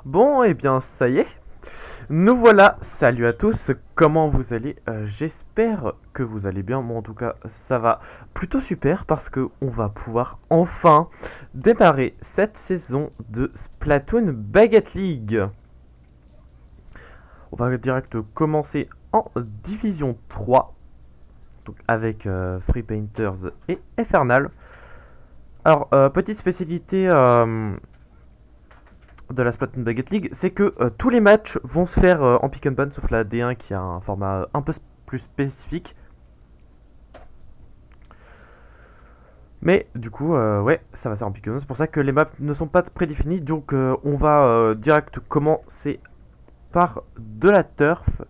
Bon, et bien ça y est, nous voilà, salut à tous, comment vous allez? J'espère que vous allez bien, moi en tout cas ça va plutôt super parce que on va pouvoir enfin démarrer cette saison de Splatoon Baguette League. On va direct commencer en Division 3, donc avec Free Painters et Infernal. Alors, petite spécialité de la Splatoon Baguette League, c'est que tous les matchs vont se faire en pick and ban, sauf la D1 qui a un format un peu plus spécifique. Mais du coup, ouais, ça va se faire en pick and ban. C'est pour ça que les maps ne sont pas prédéfinies. Donc, on va direct commencer par de la turf.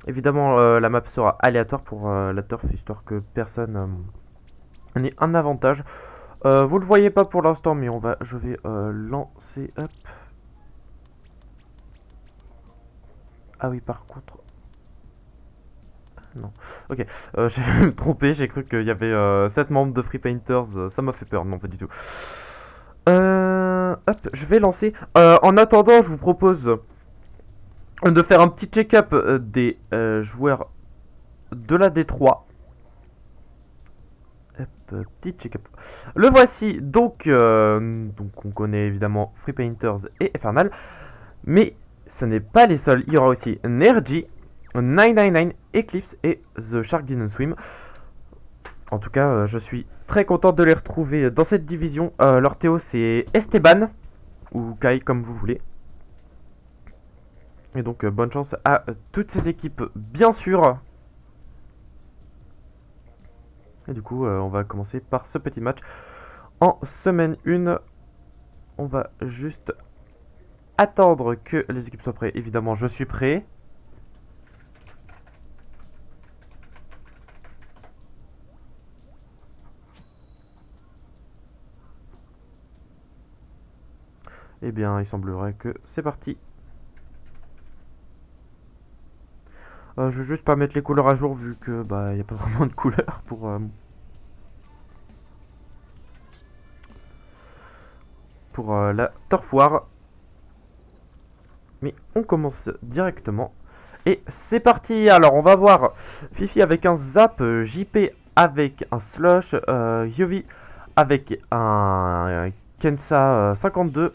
Évidemment, la map sera aléatoire pour la turf, histoire que personne n'ait un avantage. Vous le voyez pas pour l'instant, mais je vais lancer. Hop. Ah oui, par contre. Non. Ok, j'ai me trompé, j'ai cru qu'il y avait 7 membres de Free Painters, ça m'a fait peur, non pas du tout. Hop, je vais lancer. En attendant, je vous propose de faire un petit check-up des joueurs de la D3. Hop, petit check-up. Le voici, donc on connaît évidemment Free Painters et Infernal, mais ce n'est pas les seuls, il y aura aussi Nergy, 999, Eclipse et The Shark Didn't Swim. En tout cas, je suis très content de les retrouver dans cette division. Leur Théo, c'est Esteban, ou Kai, comme vous voulez. Et donc, bonne chance à toutes ces équipes, bien sûr. Et du coup, on va commencer par ce petit match. En semaine 1, on va juste attendre que les équipes soient prêtes. Évidemment, je suis prêt. Eh bien, il semblerait que c'est parti. Je vais juste pas mettre les couleurs à jour vu que bah y a pas vraiment de couleurs pour la Turf War. Mais on commence directement. Et c'est parti. Alors on va voir Fifi avec un zap, JP avec un slush, Yovi avec un Kensa 52,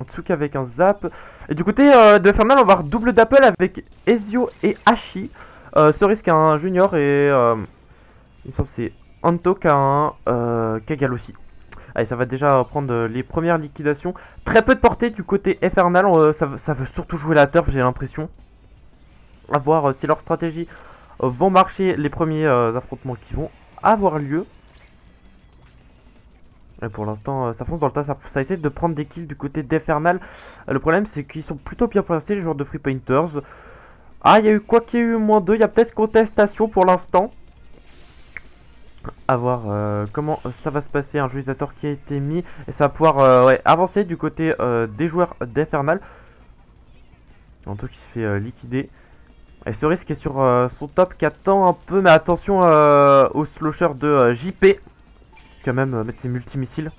Tsuki avec un zap. Et du côté de Fernal, on va voir double d'Apple avec Ezio et Hashi. Cerise qui a un junior et il me semble que c'est Anto qui a un Kagal aussi. Allez, ça va déjà prendre les premières liquidations. Très peu de portée du côté Infernal. Ça veut surtout jouer la turf, j'ai l'impression. À voir si leurs stratégies vont marcher, les premiers affrontements qui vont avoir lieu. Et pour l'instant, ça fonce dans le tas. Ça essaie de prendre des kills du côté d'Infernal. Le problème, c'est qu'ils sont plutôt bien placés, les joueurs de Free Painters. Ah, il y a eu quoi qu'il y ait eu -2. Il y a peut-être contestation pour l'instant. À voir comment ça va se passer. Un jouisateur qui a été mis. Et ça va pouvoir ouais, avancer du côté des joueurs d'Infernal. Anto qui se fait liquider. Et Cerise qui est sur son top, qui attend un peu. Mais attention au slasher de JP. Qui va même mettre ses multimissiles.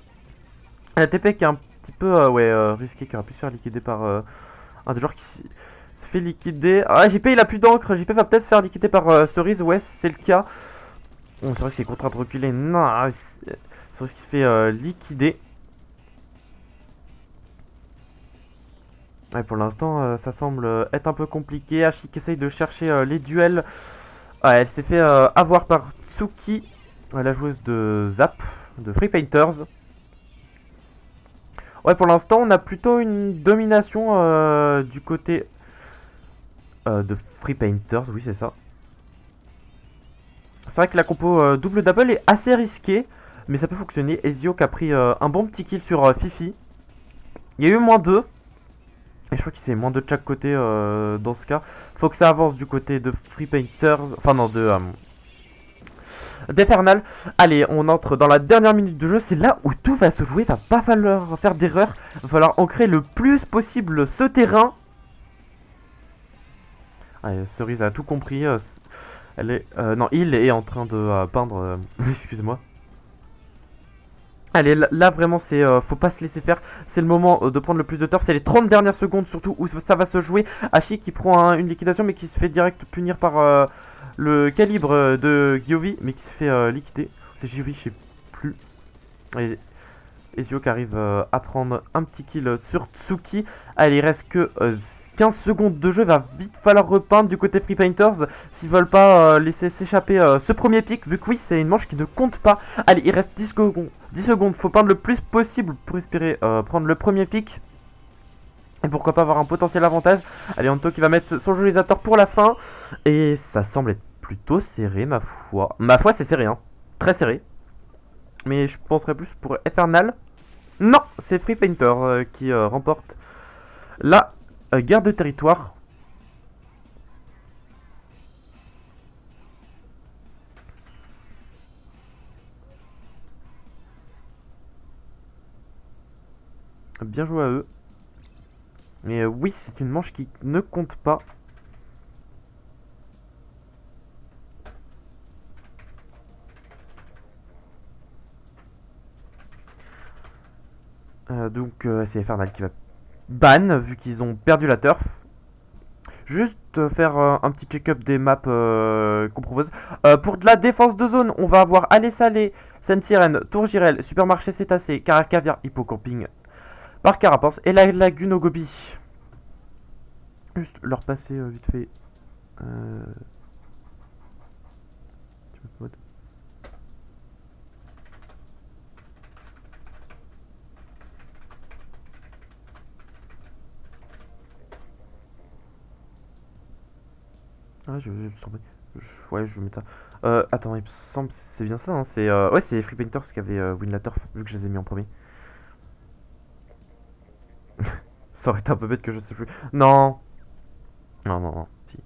La TP qui est un petit peu ouais, risqué, qui aurait pu se faire liquider par un des joueurs qui se fait liquider. Ah, JP il a plus d'encre. JP va peut-être se faire liquider par Cerise. Ouais, c'est le cas. Oh, Cerise qui est contraint de reculer. Non, Cerise qui se fait liquider. Ouais, pour l'instant, ça semble être un peu compliqué. Hachi qui essaye de chercher les duels. Ouais, elle s'est fait avoir par Tsuki, la joueuse de Zap, de Free Painters. Ouais, pour l'instant, on a plutôt une domination du côté de Free Painters. Oui, c'est ça. C'est vrai que la compo double double est assez risquée, mais ça peut fonctionner. Ezio qui a pris un bon petit kill sur Fifi. Il y a eu -2. Et je crois qu'il c'est -2 de chaque côté dans ce cas. Faut que ça avance du côté de Free Painters. Enfin, non, d'Infernal. Allez, on entre dans la dernière minute de jeu. C'est là où tout va se jouer. Va pas falloir faire d'erreur. Va falloir ancrer le plus possible ce terrain. Allez, Cerise a tout compris. Elle est. Non, il est en train de peindre. Excusez-moi. Allez, là vraiment, faut pas se laisser faire. C'est le moment de prendre le plus de turf. C'est les 30 dernières secondes surtout où ça va se jouer. Hachi qui prend une liquidation, mais qui se fait direct punir par le calibre de Gyovi, mais qui se fait liquider. C'est Gyovi, je sais plus. Et Ezio qui arrive à prendre un petit kill sur Tsuki. Allez, il reste que 15 secondes de jeu. Il va vite falloir repeindre du côté Free Painters s'ils veulent pas laisser s'échapper ce premier pick. Vu que oui, c'est une manche qui ne compte pas. Allez, il reste 10 secondes. 10 secondes. Faut peindre le plus possible pour espérer prendre le premier pick. Et pourquoi pas avoir un potentiel avantage. Allez, Anto qui va mettre son géolisateur pour la fin. Et ça semble être plutôt serré, ma foi. Ma foi, c'est serré, hein. Très serré. Mais je penserais plus pour Eternal. Non, c'est Free Painter qui remporte la guerre de territoire. Bien joué à eux. Mais oui, c'est une manche qui ne compte pas. Donc c'est Infernal qui va ban vu qu'ils ont perdu la turf. Juste faire un petit check-up des maps qu'on propose. Pour de la défense de zone, on va avoir Aller Salé, Sainte-Sirène, Tour Girel, Supermarché Cétacé, Carar Caviar, Hippocamping, Par Carapace et la Lagune au Gobi. Juste leur passer vite fait. Euh... Ah, ouais, je vais mettre ça. Attends, il me semble que c'est bien ça, hein. Ouais, c'est Free Painters qui avait win la turf, vu que je les ai mis en premier. Ça aurait été un peu bête que je sais plus. Non. Non, non, non. Si.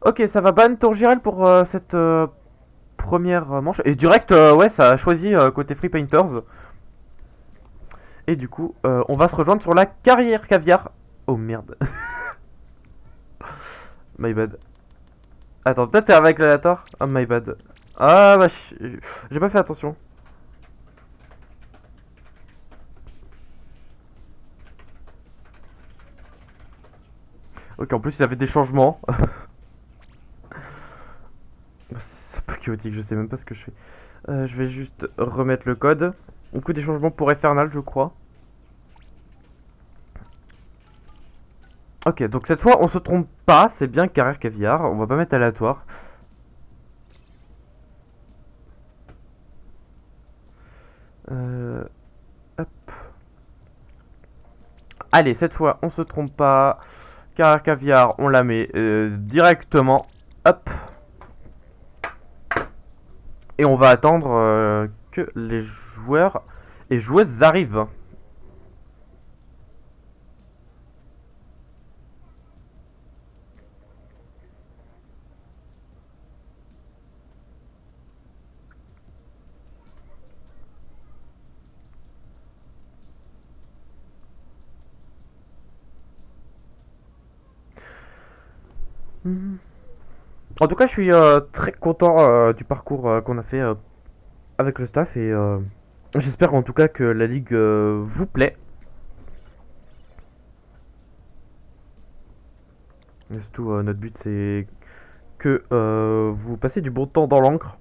Ok, ça va ban Tourgirel pour cette première manche. Et direct, ouais, ça a choisi côté Free Painters. Et du coup, on va se rejoindre sur la carrière caviar. Oh merde. My bad. Attends, peut-être t'es avec l'aléatoire. Oh my bad. Ah bah, j'ai pas fait attention. Ok, en plus, il avait des changements. C'est un peu chaotique, je sais même pas ce que je fais. Je vais juste remettre le code. Du coup, des changements pour Infernal, je crois. Ok, donc cette fois, on se trompe pas. C'est bien carrière caviar. On va pas mettre aléatoire. Euh, hop. Allez, cette fois, on se trompe pas. Carrière caviar, on la met directement. Hop. Et on va attendre que les joueurs et joueuses arrivent. En tout cas, je suis très content du parcours qu'on a fait avec le staff et j'espère en tout cas que la ligue vous plaît. Et surtout, notre but c'est que vous passez du bon temps dans l'encre.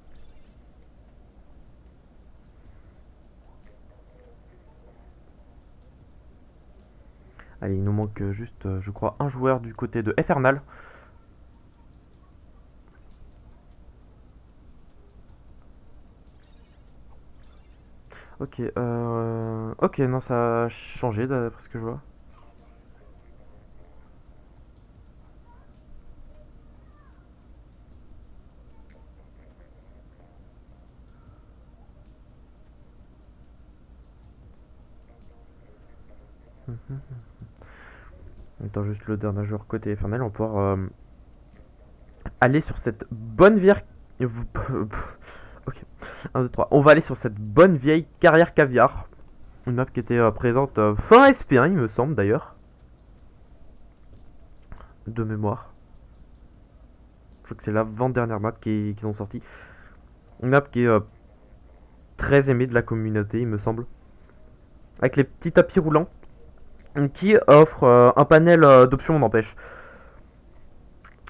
Allez, il nous manque juste, je crois, un joueur du côté de Infernal. Ok, ok, non, ça a changé d'après ce que je vois. On attend juste le dernier joueur côté Infernal. On va pouvoir aller sur cette bonne vieille... Ok, 1, 2, 3. On va aller sur cette bonne vieille carrière caviar. Une map qui était présente fin SP1, il me semble d'ailleurs. De mémoire. Je crois que c'est l'avant-dernière map qu'ils ont sorti. Une map qui est très aimée de la communauté, il me semble. Avec les petits tapis roulants. Qui offre un panel d'options, on n'empêche.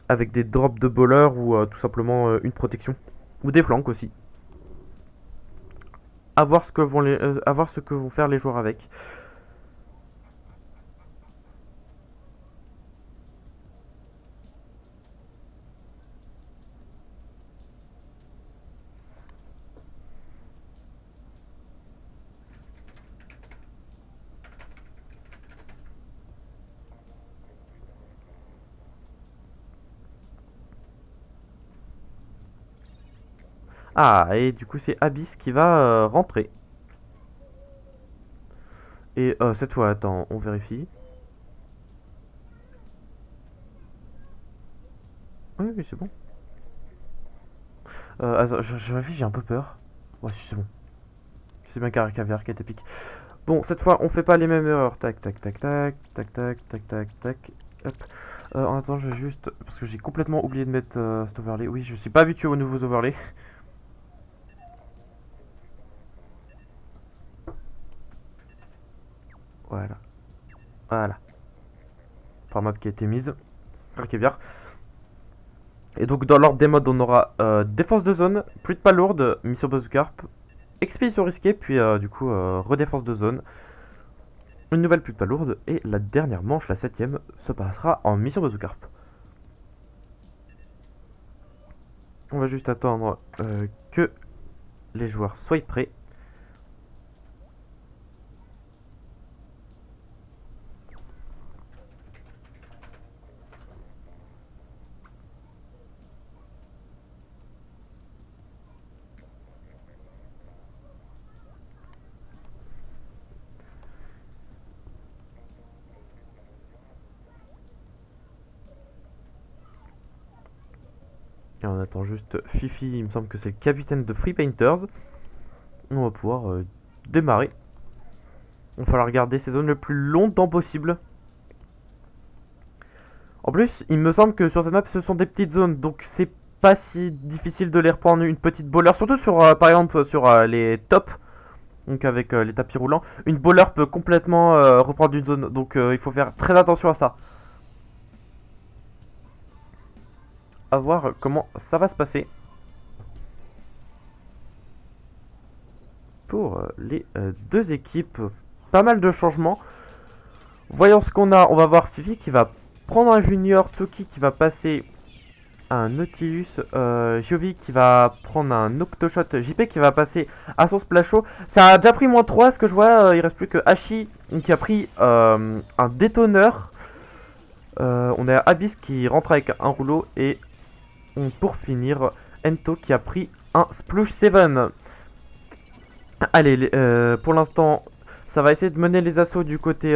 Avec des drops de bowler ou tout simplement une protection. Ou des flanks aussi. À voir ce que vont faire les joueurs avec. Ah, et du coup c'est Abyss qui va rentrer. Et cette fois, attends, on vérifie. Oui, oui, c'est bon. Attends, je vérifie, j'ai un peu peur. Ouais, si, c'est bon. C'est bien carré caviar qui est épique. Bon, cette fois, on fait pas les mêmes erreurs. Tac, tac, tac, tac, tac, tac, tac, tac, tac. Hop. En attendant, je vais juste... Parce que j'ai complètement oublié de mettre cet overlay. Oui, je suis pas habitué aux nouveaux overlays. Voilà. Voilà. Par map qui a été mise. Caviar. Et donc, dans l'ordre des modes, on aura défense de zone, pluie de pas lourde, mission bazookarp, expédition risquée, puis du coup, redéfense de zone. Une nouvelle pluie de pas lourde, et la dernière manche, la 7ème, se passera en mission bazookarp. On va juste attendre que les joueurs soient prêts. Et on attend juste Fifi, il me semble que c'est le capitaine de Free Painters. On va pouvoir démarrer. Il va falloir garder ces zones le plus longtemps possible. En plus, il me semble que sur cette map, ce sont des petites zones, donc c'est pas si difficile de les reprendre une petite bowler, surtout sur, par exemple, sur les tops, donc avec les tapis roulants. Une bowler peut complètement reprendre une zone, donc il faut faire très attention à ça. À voir comment ça va se passer. Pour les deux équipes, pas mal de changements. Voyons ce qu'on a. On va voir Fifi qui va prendre un junior, Tsuki qui va passer à un Nautilus, Jovi qui va prendre un Octoshot, JP qui va passer à son Splasho. Ça a déjà pris moins 3, ce que je vois. Il reste plus que Hachi qui a pris un détonneur. On a Abyss qui rentre avec un rouleau. Et pour finir, Ento qui a pris un Splush 7. Allez, pour l'instant, ça va essayer de mener les assauts du côté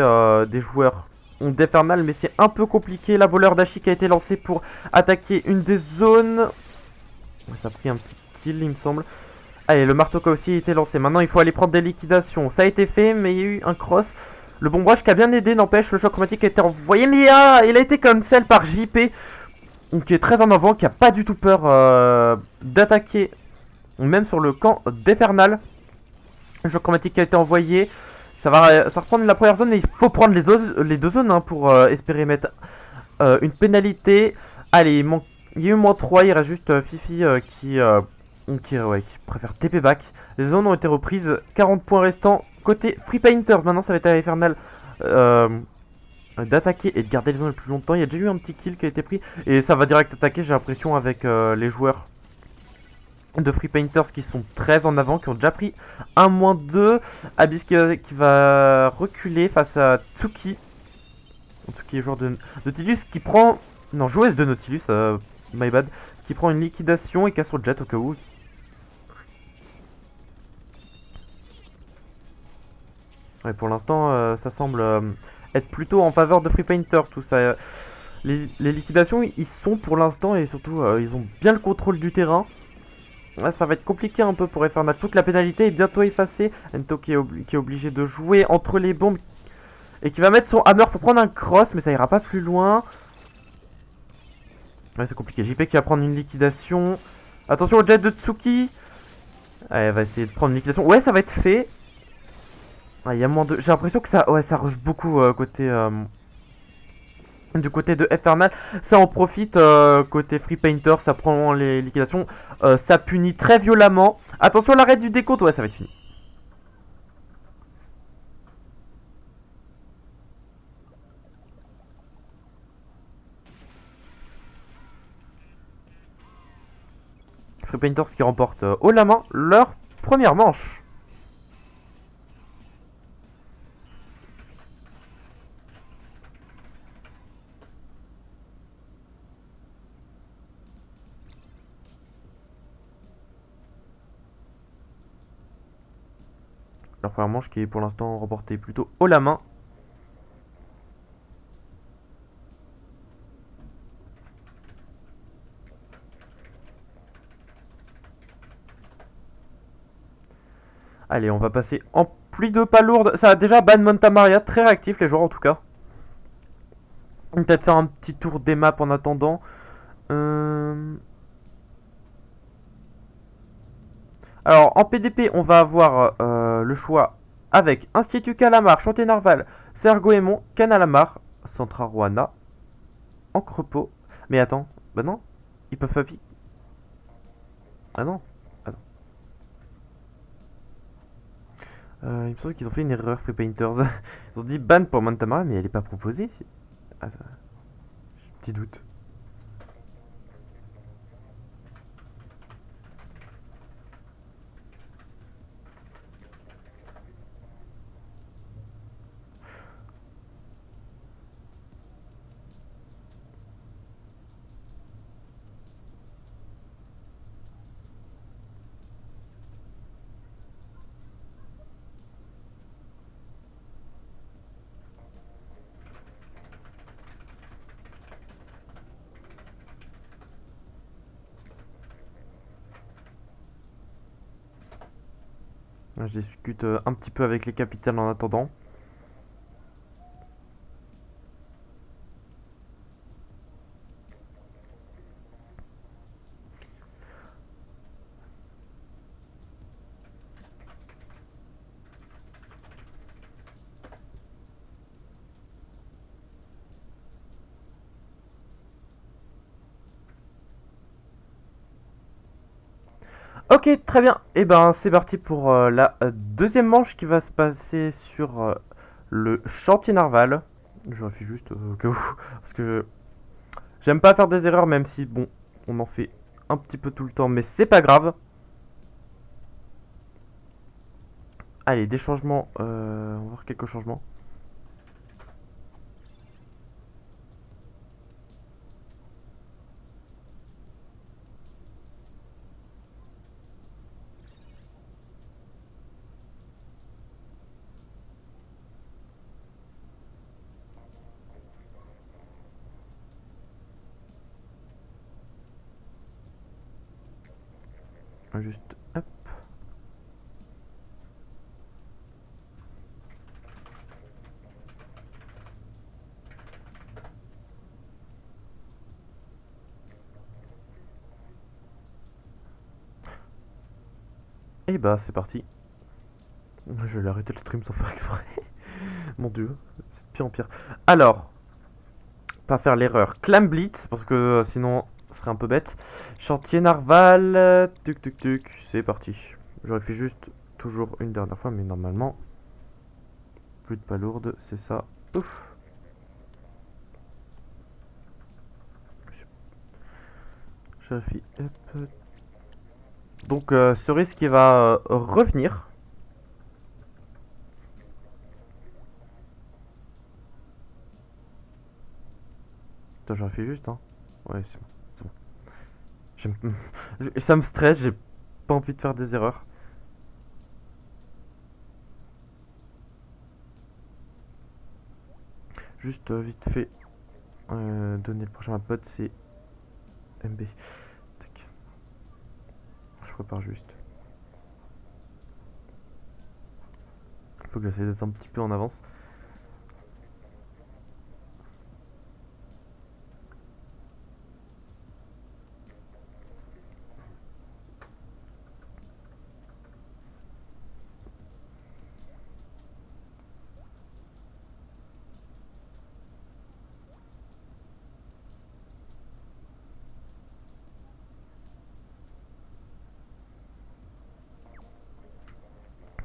des joueurs d'Infernal, mais c'est un peu compliqué. La bowler d'Ashi qui a été lancée pour attaquer une des zones. Ça a pris un petit kill, il me semble. Allez, le marteau qui a aussi été lancé. Maintenant, il faut aller prendre des liquidations. Ça a été fait, mais il y a eu un cross. Le bombrage qui a bien aidé, n'empêche, le choc chromatique a été envoyé. Mais il a été cancel par JP, qui est très en avant, qui a pas du tout peur d'attaquer, même sur le camp d'Infernal. Le choc chromatique qui a été envoyé. Ça va reprendre la première zone, mais il faut prendre les deux zones pour espérer mettre une pénalité. Allez, il y a eu moins 3, il reste juste Fifi qui préfère TP back. Les zones ont été reprises, 40 points restants côté Free Painters. Maintenant, ça va être à Infernal d'attaquer et de garder les zones le plus longtemps. Il y a déjà eu un petit kill qui a été pris et ça va direct attaquer, j'ai l'impression, avec les joueurs de Free Painters qui sont très en avant, qui ont déjà pris un -2. Abyss qui va reculer face à Tsuki. Tsuki est joueur de Nautilus qui prend... Non, joueuse de Nautilus, my bad. Qui prend une liquidation et casse au jet au cas où. Ouais, pour l'instant, ça semble être plutôt en faveur de Free Painters, tout ça. Les liquidations, ils sont pour l'instant, et surtout, ils ont bien le contrôle du terrain. Là, ça va être compliqué un peu pour Infernal. Surtout que la pénalité est bientôt effacée. Ento qui est obligé de jouer entre les bombes et qui va mettre son hammer pour prendre un cross, mais ça ira pas plus loin. Ouais, c'est compliqué. JP qui va prendre une liquidation. Attention au jet de Tsuki. Allez, elle va essayer de prendre une liquidation. Ouais, ça va être fait. Ah, il y a moins de... J'ai l'impression que ça... Ouais, ça rush beaucoup côté... Du côté de Infernal. Ça en profite côté Free Painter. Ça prend les liquidations. Ça punit très violemment. Attention à l'arrêt du décompte. Ouais, ça va être fini. Free Painters qui remportent haut la main leur première manche. Leur première manche qui est pour l'instant remportée plutôt haut la main. Allez, on va passer en pluie de pas lourde. Ça a déjà ban Montamaria, très réactif les joueurs en tout cas. On va peut-être faire un petit tour des maps en attendant. Alors en PDP, on va avoir le choix avec Institut Calamar, Chantier-Narval, Sergoémon, Canalamar, Centra Roana, Encrepot. Mais attends, bah non, ils peuvent pas piquer. Ah non, attends. Il me semble qu'ils ont fait une erreur, Free Painters. Ils ont dit ban pour Montamaria, mais elle est pas proposée. Attends, petit doute. Je discute un petit peu avec les capitaines en attendant. Ok, très bien. Et ben c'est parti pour la deuxième manche qui va se passer sur le chantier Narval. Je vérifie juste au cas où. Parce que j'aime pas faire des erreurs, même si bon, on en fait un petit peu tout le temps, mais c'est pas grave. Allez, des changements. On va voir quelques changements. Juste, hop. Et bah c'est parti. Je vais arrêter le stream sans faire exprès. Mon dieu, c'est de pire en pire. Alors, pas faire l'erreur. Clam Blitz, parce que sinon, ce serait un peu bête. Chantier Narval, tuc tuc tuc, c'est parti. J'aurais fait juste toujours une dernière fois, mais normalement, plus de pas lourde, c'est ça. Ouf. J'aurais fait, hop. Donc, Cerise qui va revenir. Attends, j'aurais fait juste, hein. Ouais, c'est bon. C'est bon. Ça me stresse, j'ai pas envie de faire des erreurs. juste vite fait donner le prochain à ma pote, c'est MB. Tac. Je prépare juste. Faut que j'essaie d'être un petit peu en avance.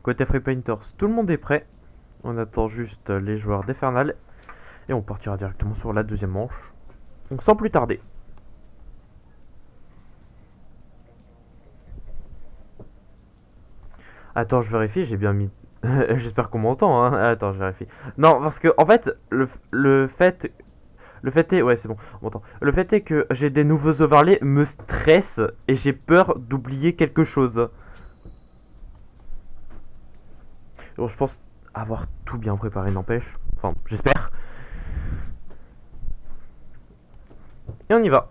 Côté Free Painters, tout le monde est prêt. On attend juste les joueurs d'Efernal. Et on partira directement sur la deuxième manche. Donc sans plus tarder. Attends, je vérifie, j'ai bien mis... J'espère qu'on m'entend, hein. Attends, je vérifie. Non, parce que, en fait, le fait... Le fait est... Ouais, c'est bon, on m'entend. Le fait est que j'ai des nouveaux overlays me stresse et j'ai peur d'oublier quelque chose. Bon, je pense avoir tout bien préparé, n'empêche. Enfin, j'espère. Et on y va.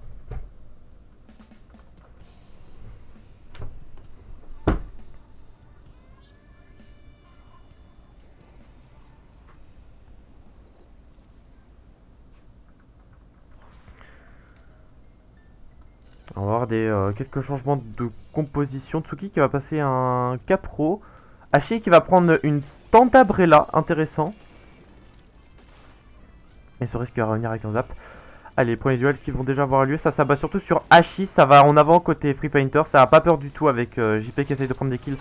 On va avoir quelques changements de composition. Tsuki qui va passer un Capro. Hachi qui va prendre une Tantabrella, intéressant. Et ce risque à revenir avec un zap. Allez, les premiers duels qui vont déjà avoir lieu. Ça s'abat surtout sur Hachi. Ça va en avant côté Free Painter. Ça n'a pas peur du tout avec JP qui essaye de prendre des kills.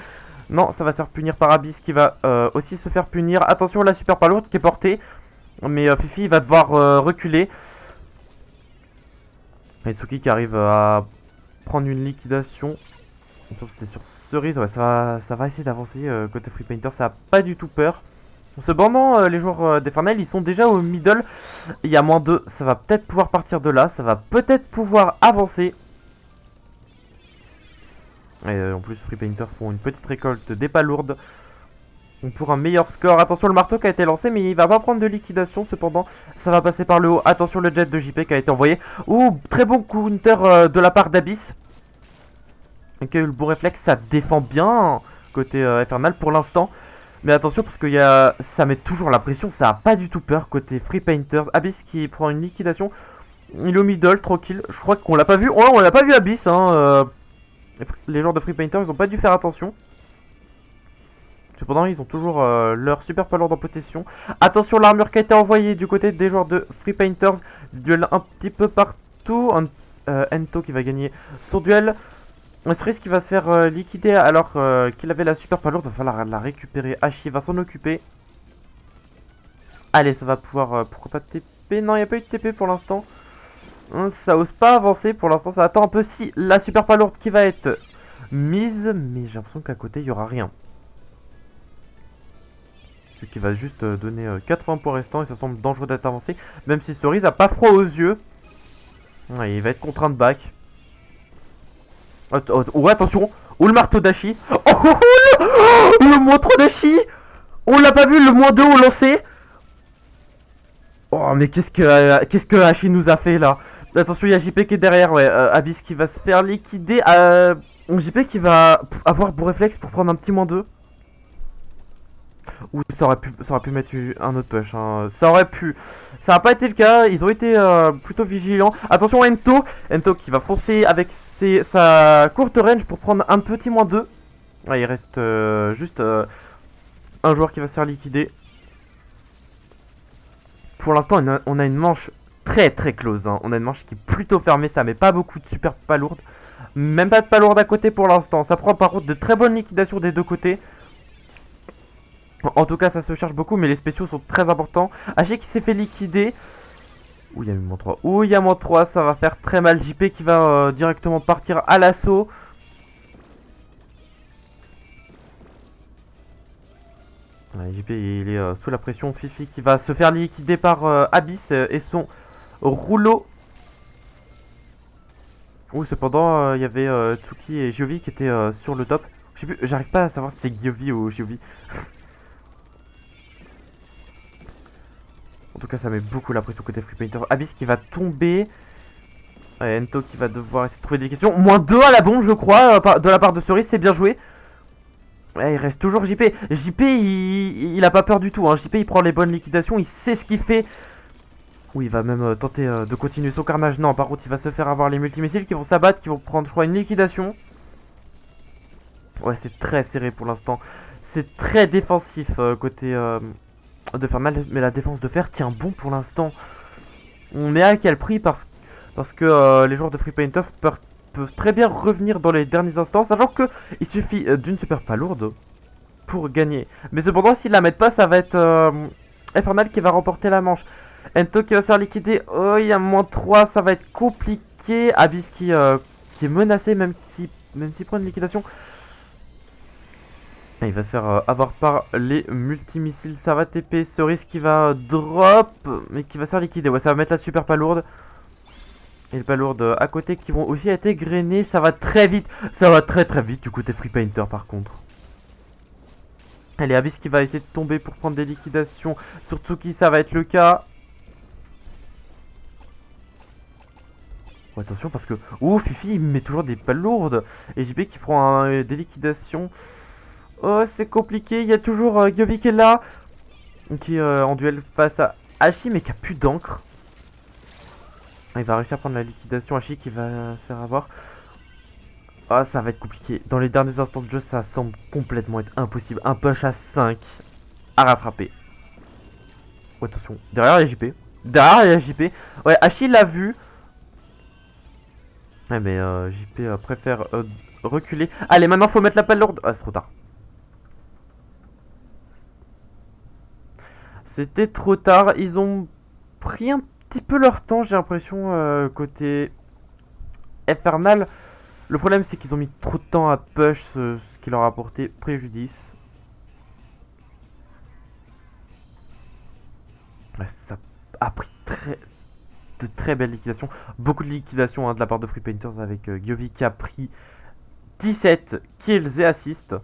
Non, ça va se faire punir par Abyss qui va aussi se faire punir. Attention, la super pas lourde qui est portée. Mais Fifi va devoir reculer. Et Tsuki qui arrive à prendre une liquidation. C'était sur Cerise, ouais, ça va essayer d'avancer côté Free Painter, ça a pas du tout peur. Cependant, les joueurs d'Efernal, ils sont déjà au middle. Il y a moins 2, ça va peut-être pouvoir partir de là, ça va peut-être pouvoir avancer. Et en plus, Free Painter font une petite récolte des palourdes. Donc pour un meilleur score, attention le marteau qui a été lancé, mais il va pas prendre de liquidation. Cependant, ça va passer par le haut. Attention le jet de JP qui a été envoyé. Ouh, très bon counter de la part d'Abyss. Ok, le bon réflexe, ça défend bien côté Infernal pour l'instant. Mais attention parce que ça met toujours la pression, ça a pas du tout peur côté Free Painters. Abyss qui prend une liquidation. Il est au middle, tranquille. Je crois qu'on l'a pas vu. Oh, on l'a pas vu Abyss. Hein, les joueurs de Free Painters, ils ont pas dû faire attention. Cependant, ils ont toujours leur super palourde en possession. Attention, l'armure qui a été envoyée du côté des joueurs de Free Painters. Duel un petit peu partout. Ento qui va gagner son duel. Cerise qui va se faire liquider alors qu'il avait la super palourde. Il va falloir la récupérer. Hachi va s'en occuper. Allez, ça va pouvoir... pourquoi pas TP? Non, il n'y a pas eu de TP pour l'instant. Ça ose pas avancer pour l'instant. Ça attend un peu si la super palourde qui va être mise. Mais j'ai l'impression qu'à côté, il n'y aura rien. Ce qui va juste donner 80 points restants. Et ça semble dangereux d'être avancé. Même si Cerise a pas froid aux yeux. Ouais, il va être contraint de back. Oh, attention. Oh, le marteau d'Hachi. Le moins 3 d'Hachi. On l'a pas vu, le moins 2 au lancer. Oh, mais qu'est-ce que Hachi nous a fait là? Attention, il y a JP qui est derrière. Ouais, Abyss qui va se faire liquider. JP qui va avoir bon réflexe pour prendre un petit moins 2. Ou ça aurait pu mettre un autre push. Hein. Ça aurait pu. Ça n'a pas été le cas. Ils ont été plutôt vigilants. Attention à Ento. Ento qui va foncer avec sa courte range pour prendre un petit moins 2. Ah, il reste juste un joueur qui va se faire liquider. Pour l'instant, on a une manche très très close. Hein. On a une manche qui est plutôt fermée. Ça met pas beaucoup de super palourdes. Même pas de palourdes à côté pour l'instant. Ça prend par contre de très bonnes liquidations des deux côtés. En tout cas, ça se charge beaucoup, mais les spéciaux sont très importants. Hachi qui s'est fait liquider. Ouh, il y a moins 3. Ouh, il y a moins 3. Ça va faire très mal. JP qui va directement partir à l'assaut. Ouais, JP, il est sous la pression. Fifi qui va se faire liquider par Abyss et son rouleau. Ouh, cependant, il y avait Tsuki et Giovi qui étaient sur le top. Je sais plus, j'arrive pas à savoir si c'est Giovi ou Giovi. En tout cas, ça met beaucoup la pression côté Free Painter. Abyss qui va tomber. Ouais, Ento qui va devoir essayer de trouver des questions. -2 à la bombe, je crois, de la part de Cerise. C'est bien joué. Ouais, il reste toujours JP. JP, il a pas peur du tout. Hein. JP, il prend les bonnes liquidations. Il sait ce qu'il fait. Oui, il va même tenter de continuer son carnage. Non, par contre, il va se faire avoir les multimissiles qui vont s'abattre, qui vont prendre, je crois, une liquidation. Ouais, c'est très serré pour l'instant. C'est très défensif côté de Fernal, mais la défense de fer tient bon pour l'instant. On est à quel prix parce que les joueurs de Free Paint Off peuvent très bien revenir dans les derniers instants, sachant que il suffit d'une super palourde pour gagner. Mais cependant, s'ils la mettent pas, ça va être Infernal qui va remporter la manche. Ento qui va se faire liquider. Oh, il y a -3, ça va être compliqué. Abyss qui est menacé, même s'il prend une liquidation. Et il va se faire avoir par les multimissiles. Ça va TP. Cerise qui va drop, mais qui va se faire liquider. Ouais, ça va mettre la super palourde. Et les palourdes à côté qui vont aussi être égrenées. Ça va très vite. Ça va très très vite du côté Free Painter par contre. Allez, Abyss qui va essayer de tomber pour prendre des liquidations. Sur Tsuki, ça va être le cas. Oh, attention parce que... Ouh, Fifi, il met toujours des palourdes. Et JP qui prend des liquidations. Oh, c'est compliqué. Il y a toujours Gyovi qui est là. Qui est en duel face à Hachi, mais qui a plus d'encre. Il va réussir à prendre la liquidation. Hachi qui va se faire avoir. Ah, ça va être compliqué. Dans les derniers instants de jeu, ça semble complètement être impossible. Un push à 5 à rattraper. Oh, attention. Derrière, il y a JP. Derrière, il y a JP. Ouais, Hachi l'a vu. Ouais, mais JP préfère reculer. Allez, maintenant, faut mettre la pelle lourde. Ah, c'est trop tard. C'était trop tard. Ils ont pris un petit peu leur temps, j'ai l'impression, côté Infernal. Le problème, c'est qu'ils ont mis trop de temps à push, ce qui leur a apporté préjudice. Ouais, ça a pris de très belles liquidations. Beaucoup de liquidations de la part de Free Painters avec Gyovi qui a pris 17 kills et assists.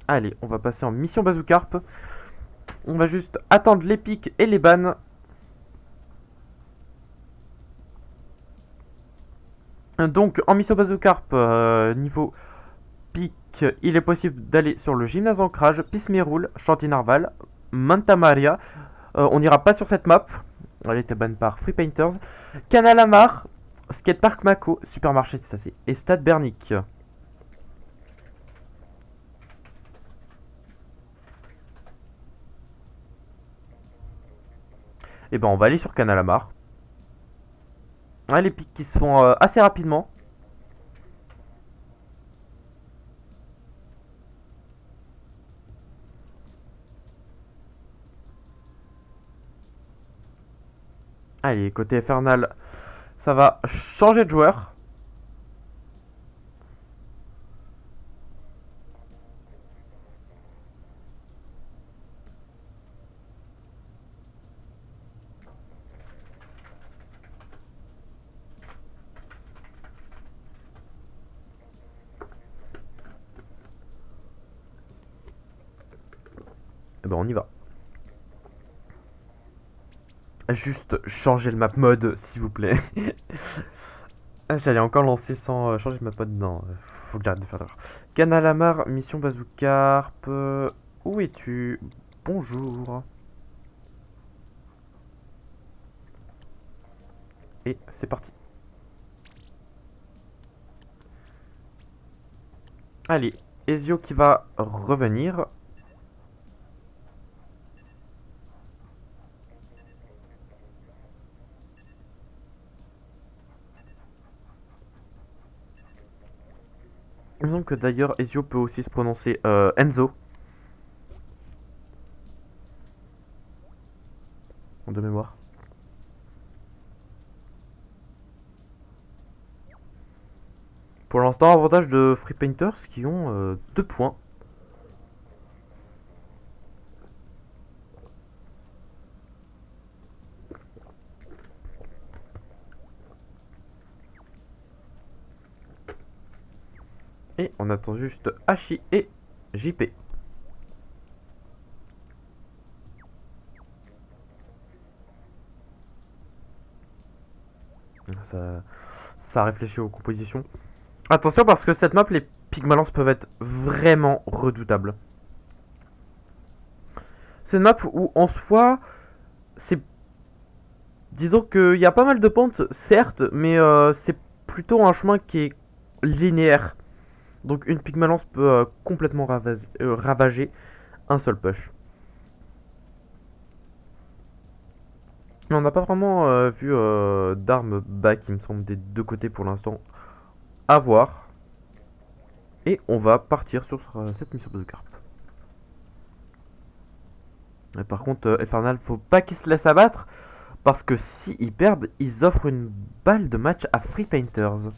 Allez, on va passer en mission Bazookarp. On va juste attendre les pics et les bans. Donc, en mission Bazookarp, niveau pic, il est possible d'aller sur le gymnase ancrage, Pismerul, Chantinarval, Manta Maria. On n'ira pas sur cette map. Elle était ban par Free Painters. Canalamar, Skatepark Mako, Supermarché Stacé et Stade Bernic. Et ben on va aller sur Canalamar. Les pics qui se font assez rapidement. Allez, côté Infernal, ça va changer de joueur. Et ben on y va. Juste changer le map mode, s'il vous plaît. J'allais encore lancer sans changer de map mode. Non, faut que j'arrête de faire d'erreur. Canalamar, mission Bazookarp. Où es-tu? Bonjour. Et c'est parti. Allez, Ezio qui va revenir. Il me semble que d'ailleurs Ezio peut aussi se prononcer Enzo. De mémoire. Pour l'instant, avantage de Free Painters qui ont 2 points. Et on attend juste Hachi et JP. Ça réfléchit aux compositions. Attention parce que cette map, les pigmalance peuvent être vraiment redoutables. C'est une map où en soi, c'est... Disons qu'il y a pas mal de pentes, certes, mais c'est plutôt un chemin qui est linéaire. Donc une pigmalance peut complètement ravager un seul push. Mais on n'a pas vraiment vu d'armes back, il me semble, des deux côtés pour l'instant. À voir. Et on va partir sur cette mission de carpe. Et par contre, Infernal, faut pas qu'ils se laissent abattre. Parce que si ils perdent, ils offrent une balle de match à Free Painters.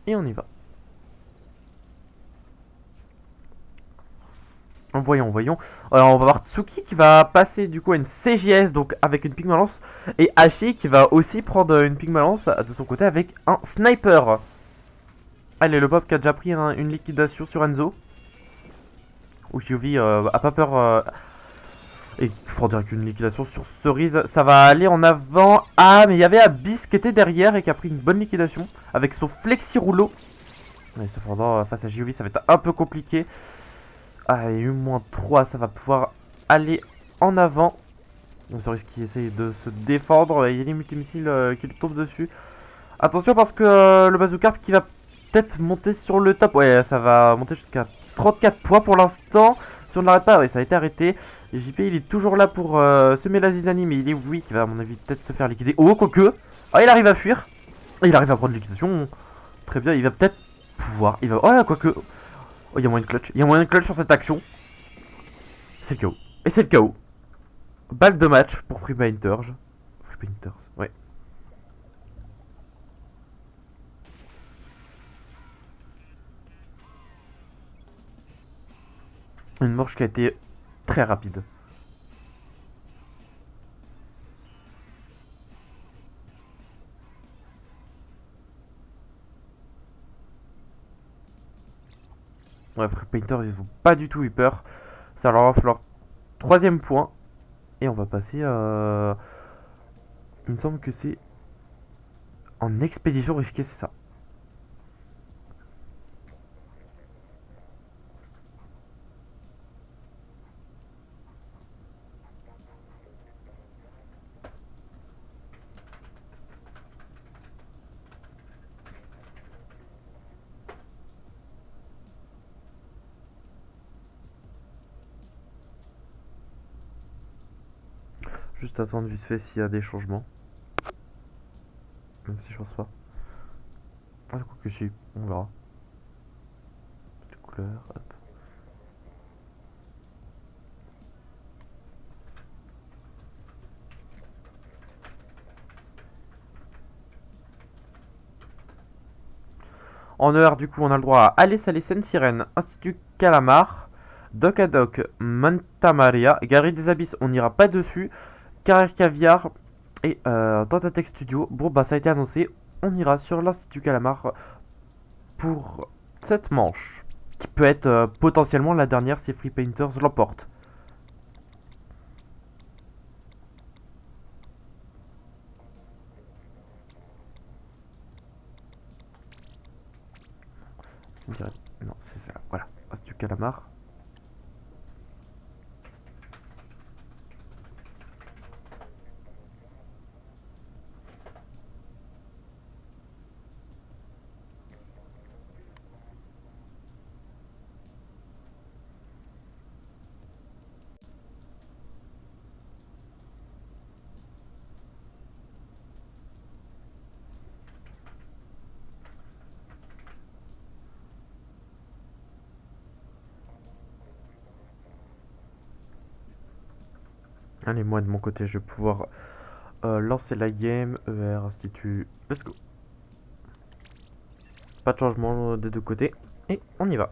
Et on y va. Voyons. Alors on va voir Tsuki qui va passer du coup à une CJS, donc avec une pigmalance. Et Hachi qui va aussi prendre une pigmalance de son côté avec un sniper. Allez, le Bob qui a déjà pris une liquidation sur Enzo. Ou Yovi a pas peur. Et il prend direct une liquidation sur Cerise. Ça va aller en avant. Ah, mais il y avait Abyss qui était derrière et qui a pris une bonne liquidation avec son flexi rouleau. Mais cependant, face à Yovi, ça va être un peu compliqué. Ah, il y a eu -3, ça va pouvoir aller en avant. Cerise qui essaye de se défendre. Il y a les multimissiles qui lui tombent dessus. Attention parce que le bazooka qui va peut-être monter sur le top. Ouais, ça va monter jusqu'à 34 points pour l'instant. Si on ne l'arrête pas, oui, ça a été arrêté. Et JP, il est toujours là pour semer la zizanie, mais il est oui qui va à mon avis peut-être se faire liquider. Oh, quoique. Ah, il arrive à fuir. Il arrive à prendre liquidation. Très bien, il va peut-être pouvoir. Il va. Oh, quoique. Oh, il y a moyen de clutch. Il y a moyen de clutch sur cette action. C'est le KO. Et c'est le KO. Balle de match pour Free Painters. Free Painters, ouais. Une manche qui a été très rapide. Ouais, Free Painters, ils ont pas du tout eu peur. Ça leur offre leur 3ème point. Et on va passer à... Il me semble que c'est en expédition risquée, c'est ça. Juste attendre vite fait s'il y a des changements. Même si je pense pas. Ah, je crois que si, on verra. Les couleurs, hop. En heure, du coup, on a le droit à Alice Alisen Sirène, Institut Calamar, Doc à Doc, Manta Maria, Galerie des Abysses, on n'ira pas dessus, Carrière Caviar et Tentatex Studio. Bon, bah ça a été annoncé, on ira sur l'Institut Calamar pour cette manche, qui peut être potentiellement la dernière si Free Painters l'emporte. Non, c'est ça, voilà, Institut Calamar. Allez, moi de mon côté, je vais pouvoir lancer la game. ER, institut. Let's go. Pas de changement des deux côtés. Et on y va.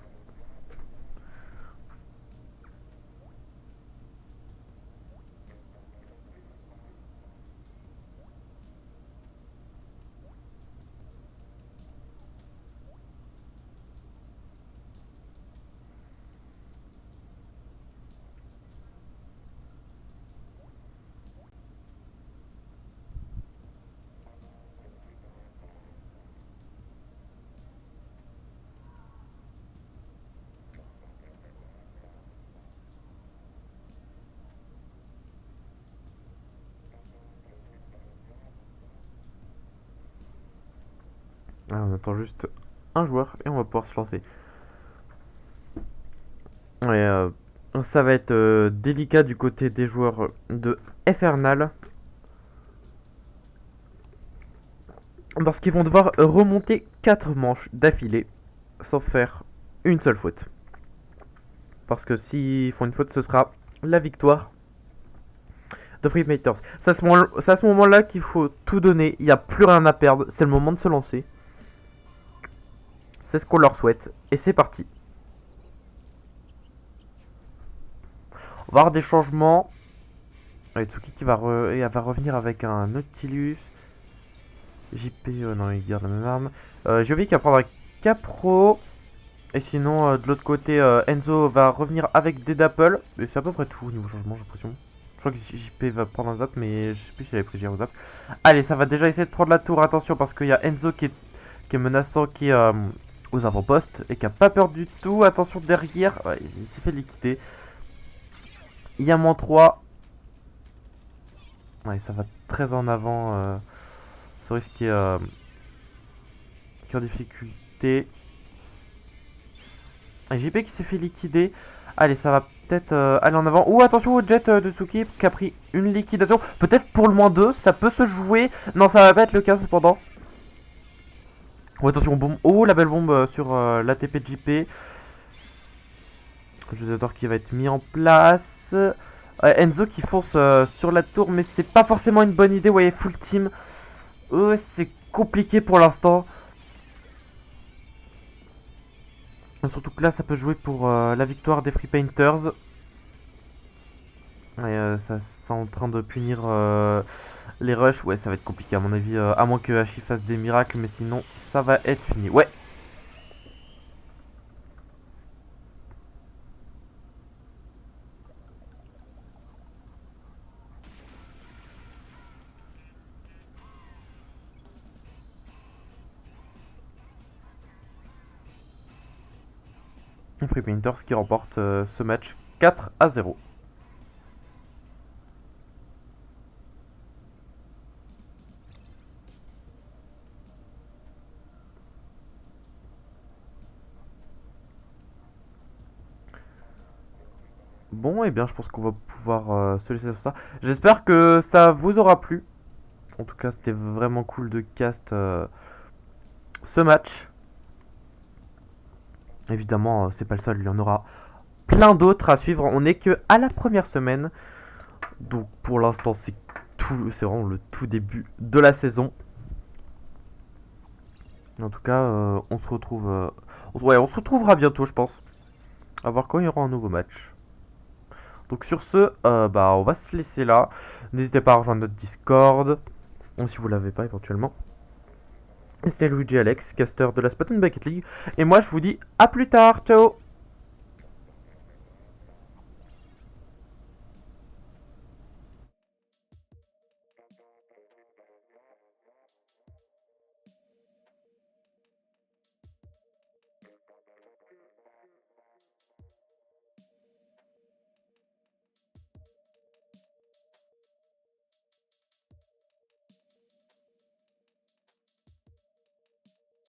Ah, on attend juste un joueur et on va pouvoir se lancer. Et ça va être délicat du côté des joueurs de Infernal. Parce qu'ils vont devoir remonter 4 manches d'affilée sans faire une seule faute. Parce que s'ils font une faute, ce sera la victoire de Free Fighters. C'est à ce moment-là qu'il faut tout donner. Il n'y a plus rien à perdre. C'est le moment de se lancer. C'est ce qu'on leur souhaite. Et c'est parti. On va avoir des changements. Tsuki qui va revenir avec un Nautilus. JP, non, il garde la même arme. Jovi qui va prendre un Capro. Et sinon, de l'autre côté, Enzo va revenir avec des Dapple. Et c'est à peu près tout au niveau changement, j'ai l'impression. Je crois que JP va prendre un zap, mais je sais plus s'il avait pris un zap. Allez, ça va déjà essayer de prendre la tour. Attention, parce qu'il y a Enzo qui est menaçant, qui est aux avant-postes et qui a pas peur du tout. Attention derrière, ouais, il s'est fait liquider. Il y a -3. Ouais, ça va très en avant. Ce risque qui est en difficulté. Et JP qui s'est fait liquider. Allez, ça va peut-être aller en avant. Ouh, attention au jet de Tsuki qui a pris une liquidation. Peut-être pour le -2, ça peut se jouer. Non, ça va pas être le cas cependant. Oh, attention, bombe. Oh, la belle bombe sur l'ATP de JP. Josator qui va être mis en place. Enzo qui fonce sur la tour, mais c'est pas forcément une bonne idée. Vous voyez, full team. C'est compliqué pour l'instant. Surtout que là, ça peut jouer pour la victoire des Free Painters. Et ça, c'est en train de punir les rushs. Ouais, ça va être compliqué à mon avis. À moins que Hachi fasse des miracles, mais sinon, ça va être fini. Ouais. Free Painters qui remporte ce match 4-0. Bon, et bien, je pense qu'on va pouvoir se laisser sur ça. J'espère que ça vous aura plu. En tout cas, c'était vraiment cool de cast ce match. Évidemment, c'est pas le seul, il y en aura plein d'autres à suivre. On n'est que à la première semaine. Donc pour l'instant, c'est vraiment le tout début de la saison. En tout cas, on se retrouve on se retrouvera bientôt, je pense. À voir quand il y aura un nouveau match. Donc sur ce, on va se laisser là. N'hésitez pas à rejoindre notre Discord, si vous l'avez pas éventuellement. C'était Luigi Alex, caster de la Spartan Bucket League. Et moi, je vous dis à plus tard. Ciao.